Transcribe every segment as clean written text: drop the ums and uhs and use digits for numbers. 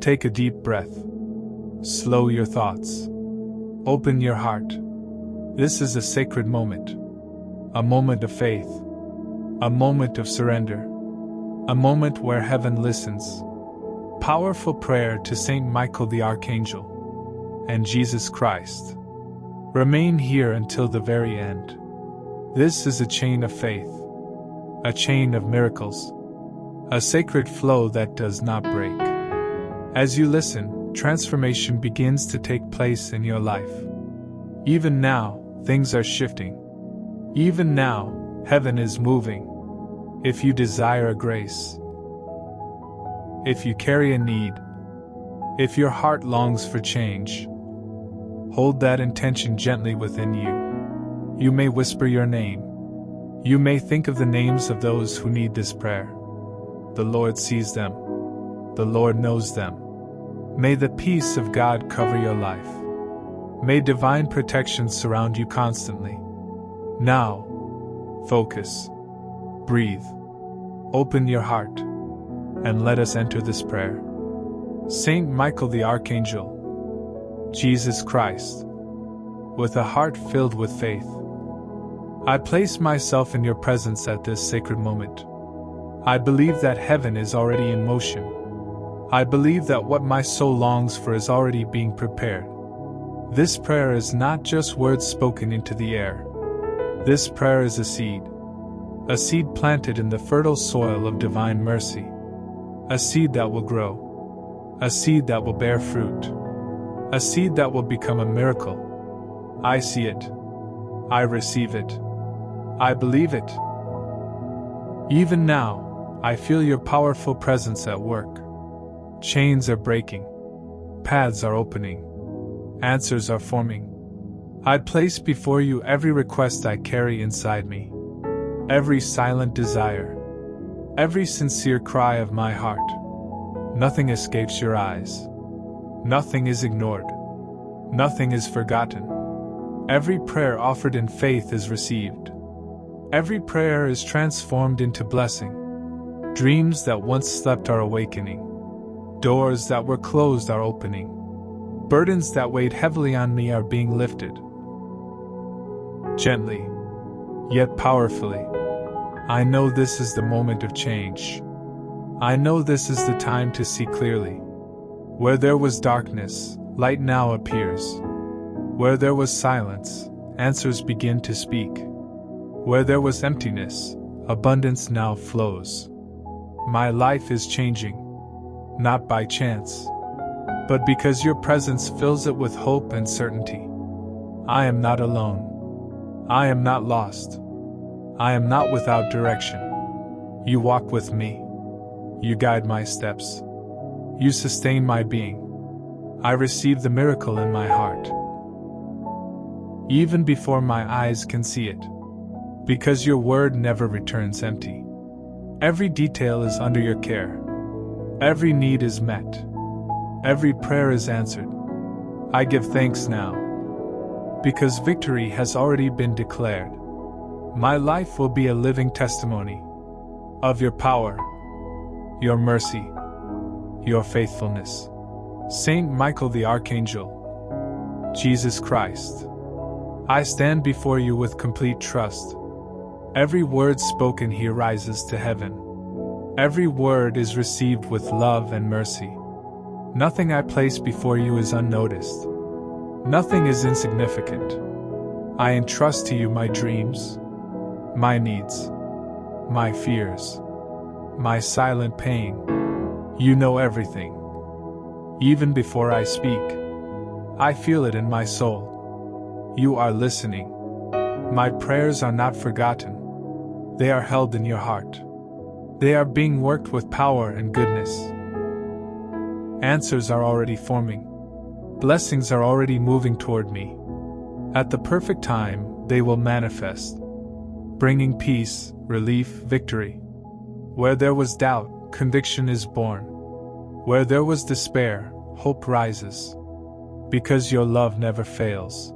Take a deep breath. Slow your thoughts. Open your heart. This is a sacred moment. A moment of faith. A moment of surrender. A moment where heaven listens. Powerful prayer to Saint Michael the Archangel and Jesus Christ. Remain here until the very end. This is a chain of faith. A chain of miracles. A sacred flow that does not break. As you listen, transformation begins to take place in your life. Even now, things are shifting. Even now, heaven is moving. If you desire a grace, if you carry a need, if your heart longs for change, hold that intention gently within you. You may whisper your name. You may think of the names of those who need this prayer. The Lord sees them. The Lord knows them. May the peace of God cover your life. May divine protection surround you constantly. Now, focus. Breathe. Open your heart. And let us enter this prayer. Saint Michael the Archangel, Jesus Christ, with a heart filled with faith, I place myself in your presence at this sacred moment. I believe that heaven is already in motion. I believe that what my soul longs for is already being prepared. This prayer is not just words spoken into the air. This prayer is a seed planted in the fertile soil of divine mercy. A seed that will grow. A seed that will bear fruit. A seed that will become a miracle. I see it. I receive it. I believe it. Even now, I feel your powerful presence at work. Chains are breaking. Paths are opening. Answers are forming. I place before you every request I carry inside me. Every silent desire. Every sincere cry of my heart. Nothing escapes your eyes. Nothing is ignored. Nothing is forgotten. Every prayer offered in faith is received. Every prayer is transformed into blessing. Dreams that once slept are awakening. Doors that were closed are opening. Burdens that weighed heavily on me are being lifted. Gently, yet powerfully. I know this is the moment of change. I know this is the time to see clearly. Where there was darkness, light now appears. Where there was silence, answers begin to speak. Where there was emptiness, abundance now flows. My life is changing, not by chance, but because your presence fills it with hope and certainty. I am not alone. I am not lost. I am not without direction. You walk with me. You guide my steps. You sustain my being. I receive the miracle in my heart, even before my eyes can see it, because your word never returns empty. Every detail is under your care. Every need is met. Every prayer is answered. I give thanks now, because victory has already been declared. My life will be a living testimony of your power, your mercy, your faithfulness. Saint Michael the Archangel, Jesus Christ, I stand before you with complete trust. Every word spoken here rises to heaven. Every word is received with love and mercy. Nothing I place before you is unnoticed. Nothing is insignificant. I entrust to you my dreams, my needs, my fears, my silent pain. You know everything. Even before I speak, I feel it in my soul. You are listening. My prayers are not forgotten. They are held in your heart. They are being worked with power and goodness. Answers are already forming. Blessings are already moving toward me. At the perfect time, they will manifest, bringing peace, relief, victory. Where there was doubt, conviction is born. Where there was despair, hope rises. Because your love never fails.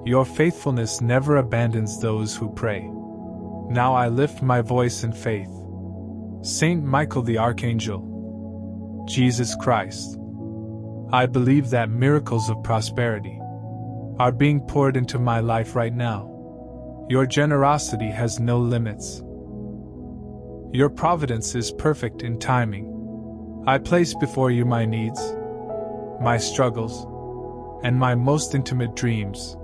Your faithfulness never abandons those who pray. Now I lift my voice in faith. Saint Michael the Archangel, Jesus Christ, I believe that miracles of prosperity are being poured into my life right now. Your generosity has no limits. Your providence is perfect in timing. I place before you my needs, my struggles, and my most intimate dreams.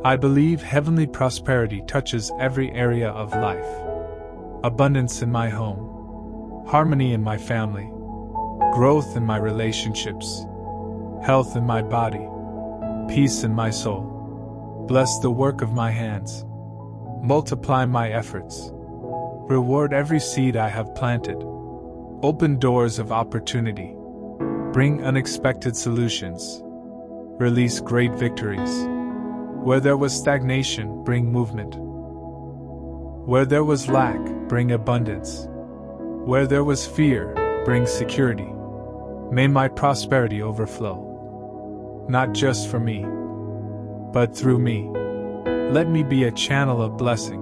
I believe heavenly prosperity touches every area of life. Abundance in my home, harmony in my family, growth in my relationships, health in my body, peace in my soul. Bless the work of my hands. Multiply my efforts. Reward every seed I have planted. Open doors of opportunity. Bring unexpected solutions. Release great victories. Where there was stagnation, bring movement. Where there was lack, bring abundance. Where there was fear, bring security. May my prosperity overflow. Not just for me, but through me. Let me be a channel of blessing,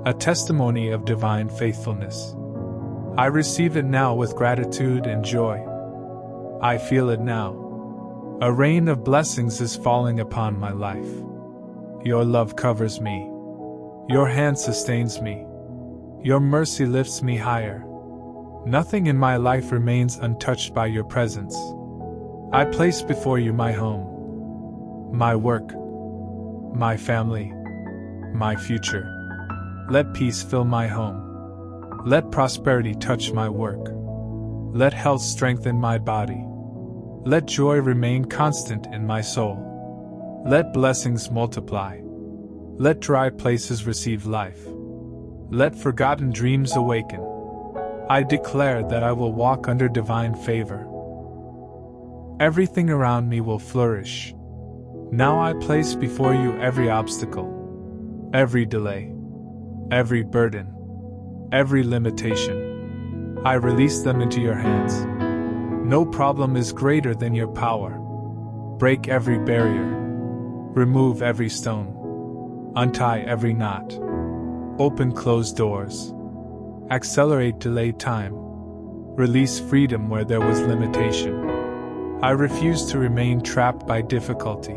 a testimony of divine faithfulness. I receive it now with gratitude and joy. I feel it now. A rain of blessings is falling upon my life. Your love covers me. Your hand sustains me. Your mercy lifts me higher. Nothing in my life remains untouched by your presence. I place before you my home, my work, my family, my future. Let peace fill my home. Let prosperity touch my work. Let health strengthen my body. Let joy remain constant in my soul. Let blessings multiply. Let dry places receive life. Let forgotten dreams awaken. I declare that I will walk under divine favor. Everything around me will flourish. Now I place before you every obstacle, every delay, every burden, every limitation. I release them into your hands. No problem is greater than your power. Break every barrier. Remove every stone. Untie every knot. Open closed doors. Accelerate delayed time. Release freedom where there was limitation. I refuse to remain trapped by difficulty.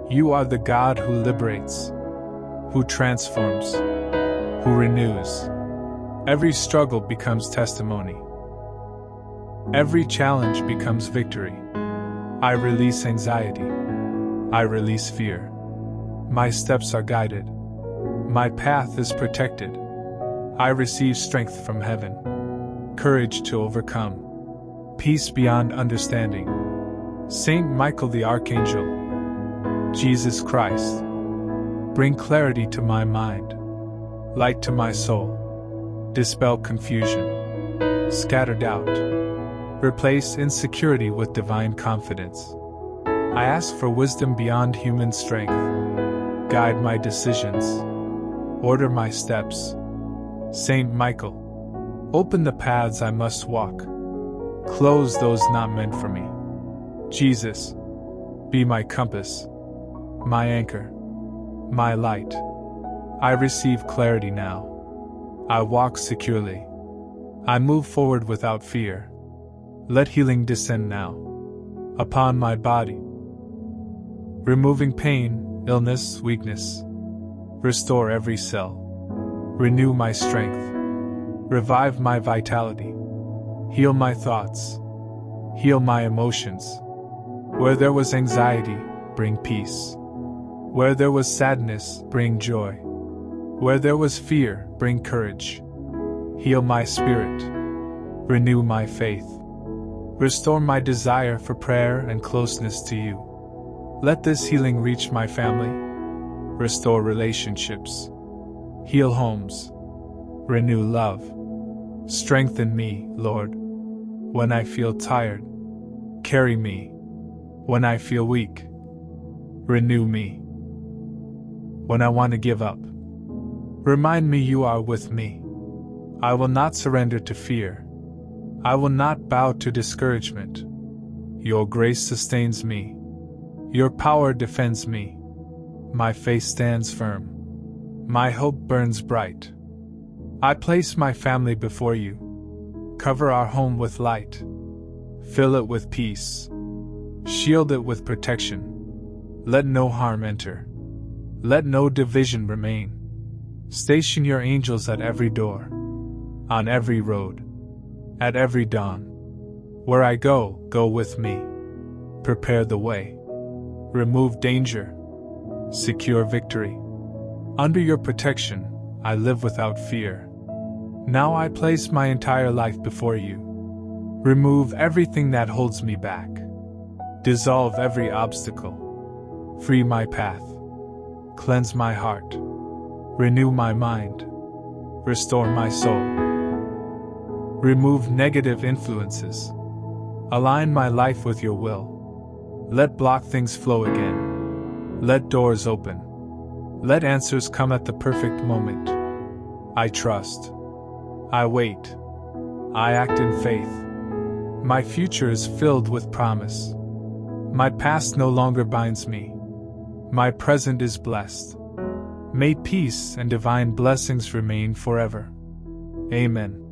You are the God who liberates, who transforms, who renews. Every struggle becomes testimony. Every challenge becomes victory. I release anxiety. I release fear. My steps are guided. My path is protected. I receive strength from heaven, courage to overcome, peace beyond understanding. Saint Michael the Archangel, Jesus Christ, bring clarity to my mind, light to my soul, dispel confusion, scatter doubt, replace insecurity with divine confidence. I ask for wisdom beyond human strength. Guide my decisions. Order my steps. Saint Michael, open the paths I must walk. Close those not meant for me. Jesus, be my compass, my anchor, my light. I receive clarity now. I walk securely. I move forward without fear. Let healing descend now upon my body, removing pain, illness, weakness. Restore every cell. Renew my strength. Revive my vitality. Heal my thoughts. Heal my emotions. Where there was anxiety, bring peace. Where there was sadness, bring joy. Where there was fear, bring courage. Heal my spirit. Renew my faith. Restore my desire for prayer and closeness to you. Let this healing reach my family. Restore relationships. Heal homes. Renew love. Strengthen me, Lord. When I feel tired, carry me. When I feel weak, renew me. When I want to give up, remind me you are with me. I will not surrender to fear. I will not bow to discouragement. Your grace sustains me. Your power defends me. My faith stands firm. My hope burns bright. I place my family before you. Cover our home with light. Fill it with peace. Shield it with protection. Let no harm enter. Let no division remain. Station your angels at every door, on every road, at every dawn. Where I go, go with me. Prepare the way. Remove danger. Secure victory. Under your protection, I live without fear. Now I place my entire life before you. Remove everything that holds me back. Dissolve every obstacle. Free my path. Cleanse my heart. Renew my mind. Restore my soul. Remove negative influences. Align my life with your will. Let blocked things flow again. Let doors open. Let answers come at the perfect moment. I trust. I wait. I act in faith. My future is filled with promise. My past no longer binds me. My present is blessed. May peace and divine blessings remain forever. Amen.